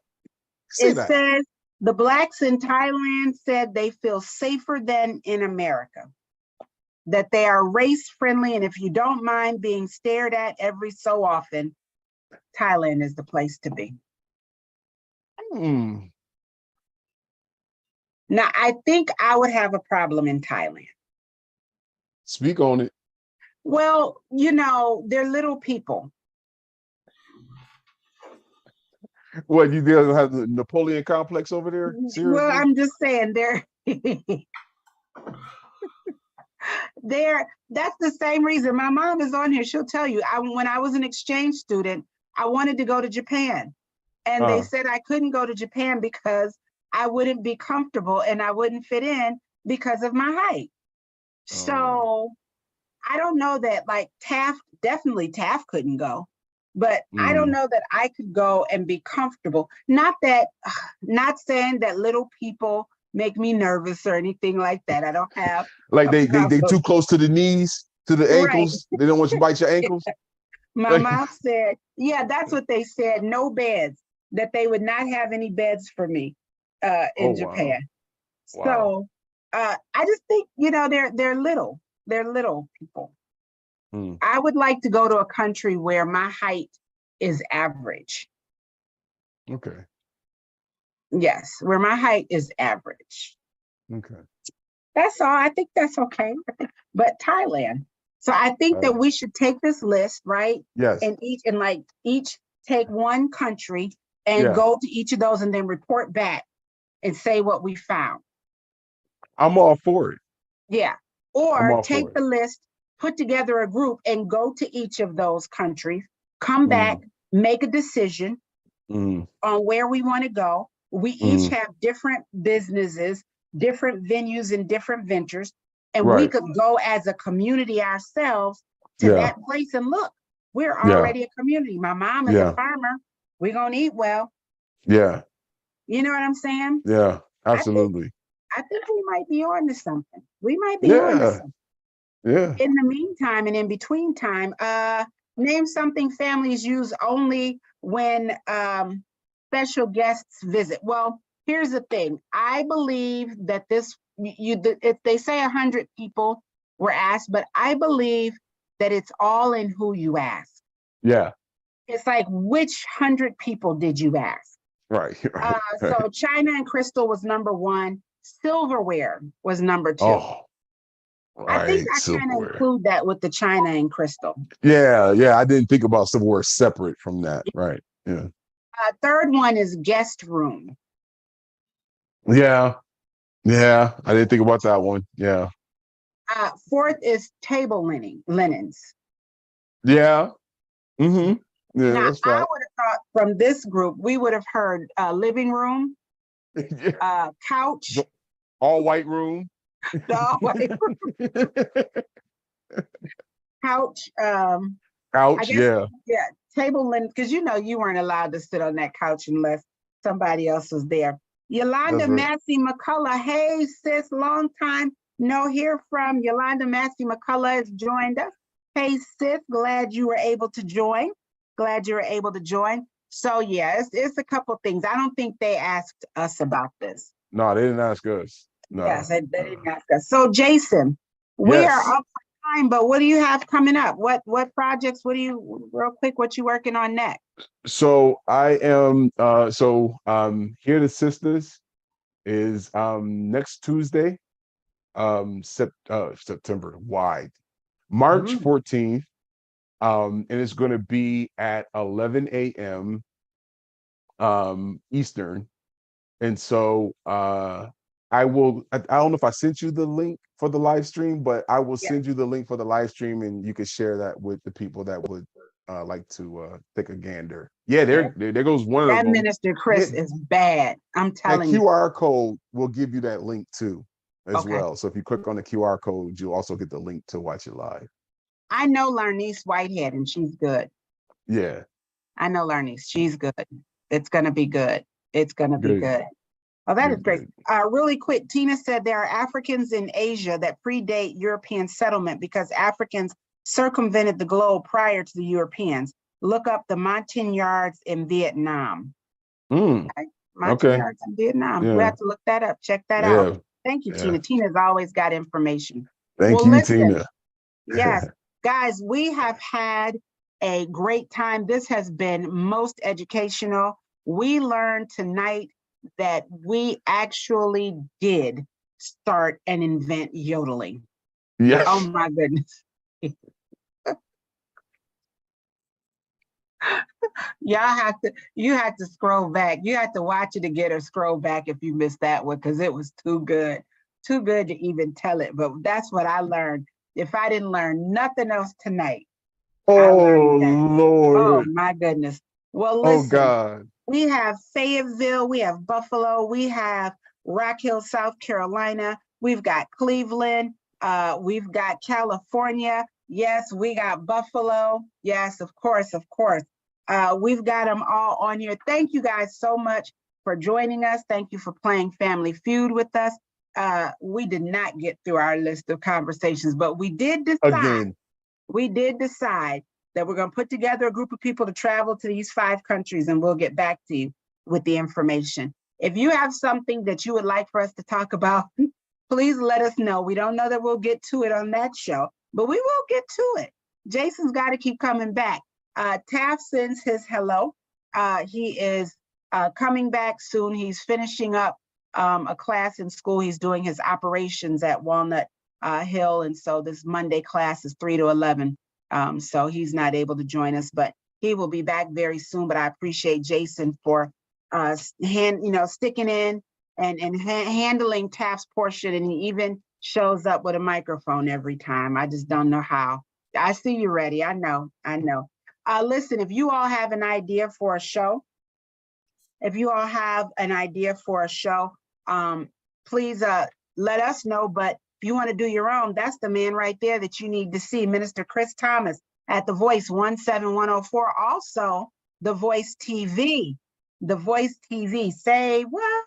It says the Blacks in Thailand said they feel safer than in America, that they are race friendly, and if you don't mind being stared at every so often, Thailand is the place to be. Now, I think I would have a problem in Thailand. Speak on it. Well, they're little people. What, you guys have the Napoleon complex over there? Seriously? Well, I'm just saying that's the same reason. My mom is on here. She'll tell you, when I was an exchange student, I wanted to go to Japan. And they said I couldn't go to Japan because I wouldn't be comfortable and I wouldn't fit in because of my height. So I don't know that, like, Taft couldn't go. But I don't know that I could go and be comfortable. Not saying that little people make me nervous or anything like that. I don't have like they too close to the knees, to the ankles. Right. They don't want you to bite your ankles. My mom said, yeah, that's what they said. No beds, that they would not have any beds for me in Japan. Wow. So I just think, they're little people. I would like to go to a country where my height is average. Okay. Yes, where my height is average. Okay. That's all. I think that's okay. But Thailand. So I think that we should take this list, right? Yes. And each take one country and go to each of those and then report back and say what we found. I'm all for it. Yeah. Or take the list, put together a group and go to each of those countries, come back, make a decision on where we want to go. We each have different businesses, different venues and different ventures, and we could go as a community ourselves to that place and look, we're already a community. My mom is a farmer. We're going to eat well. Yeah. You know what I'm saying? Yeah, absolutely. I think we might be on to something. We might be on to something. Yeah. In the meantime and in between time, name something families use only when special guests visit. Well, here's the thing. I believe that if they say 100 people were asked, but I believe that it's all in who you ask. Yeah. It's like, which 100 people did you ask? Right. So China and crystal was number 1. Silverware was number 2. Oh. Right, I think I kind of include that with the China and crystal. Yeah. I didn't think about silverware separate from that. Right. Yeah. Third one is guest room. Yeah. I didn't think about that one. Yeah. Fourth is table linens. Yeah. Yeah. Now, that's right. I would have thought from this group, we would have heard living room, couch. All white room. Couch. Couch, guess, table linen, because you know you weren't allowed to sit on that couch unless somebody else was there. Yolanda That's right. Massey McCullough. Hey, sis, long time no hear from. Yolanda Massey McCullough has joined us. Hey, sis, glad you were able to join. Glad you were able to join. So yeah, it's a couple things. I don't think they asked us about this. No, they didn't ask us. No. Yes, they didn't ask us. So Jason, we Yes. are up for time, but what do you have coming up? What projects? What you working on next? So I am Here the Sisters is next Tuesday, September wide. March 14th. And it's going to be at 11 a.m. Eastern. And so I don't know if I sent you the link for the live stream, but I will send you the link for the live stream, and you can share that with the people that would like to take a gander. Yeah, there goes one That of them. Minister Chris is bad. I'm telling you. That QR code will give you that link too, as well. So if you click on the QR code, you'll also get the link to watch it live. I know Larnice Whitehead, and she's good. Yeah. I know Larnice. She's good. It's going to be good. It's going to be good. Oh, that is great. Really quick, Tina said there are Africans in Asia that predate European settlement because Africans circumvented the globe prior to the Europeans. Look up the Montagnards in Vietnam. Montagnards in Vietnam. Yeah. We have to look that up. Check that out. Thank you, Tina. Tina's always got information. Thank you, Tina. Yes, guys, we have had a great time. This has been most educational. We learned tonight that we actually did start and invent yodeling. Yes. Oh my goodness. You had to scroll back. You had to watch it again or scroll back if you missed that one, because it was too good to even tell it. But that's what I learned. If I didn't learn nothing else tonight. Oh Lord. Oh my goodness. Well, listen. Oh God. We have Fayetteville, we have Buffalo, we have Rock Hill, South Carolina, we've got Cleveland, we've got California. Yes, we got Buffalo. Yes, of course. We've got them all on here. Thank you guys so much for joining us. Thank you for playing Family Feud with us. We did not get through our list of conversations, but we did decide. We did decide that we're going to put together a group of people to travel to these 5 countries, and we'll get back to you with the information. If you have something that you would like for us to talk about, please let us know. We don't know that we'll get to it on that show, but we will get to it. Jason's got to keep coming back. Taft sends his hello. He is coming back soon. He's finishing up a class in school. He's doing his operations at Walnut Hill. And so this Monday class is 3 to 11. So he's not able to join us, but he will be back very soon. But I appreciate Jason for sticking in and handling Taft's portion. And he even shows up with a microphone every time. I just don't know how. I see you ready. I know. Listen, if you all have an idea for a show, please let us know. But if you want to do your own, that's the man right there that you need to see, Minister Chris Thomas at The Voice 17104. Also, The Voice TV. The Voice TV. Say what?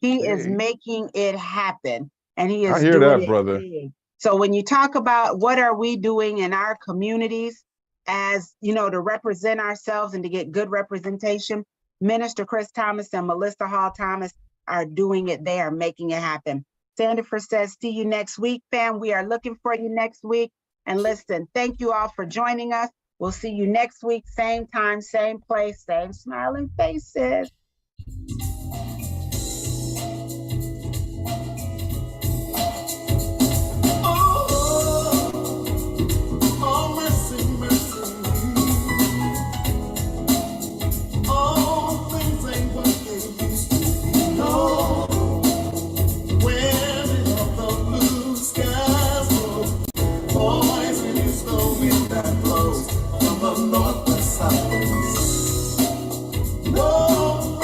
He is making it happen. And he is doing that, brother. Big. So when you talk about what are we doing in our communities, as you know, to represent ourselves and to get good representation, Minister Chris Thomas and Melissa Hall Thomas are doing it. They are making it happen. Sandifer says, see you next week, fam. We are looking for you next week. And listen, thank you all for joining us. We'll see you next week, same time, same place, same smiling faces. North,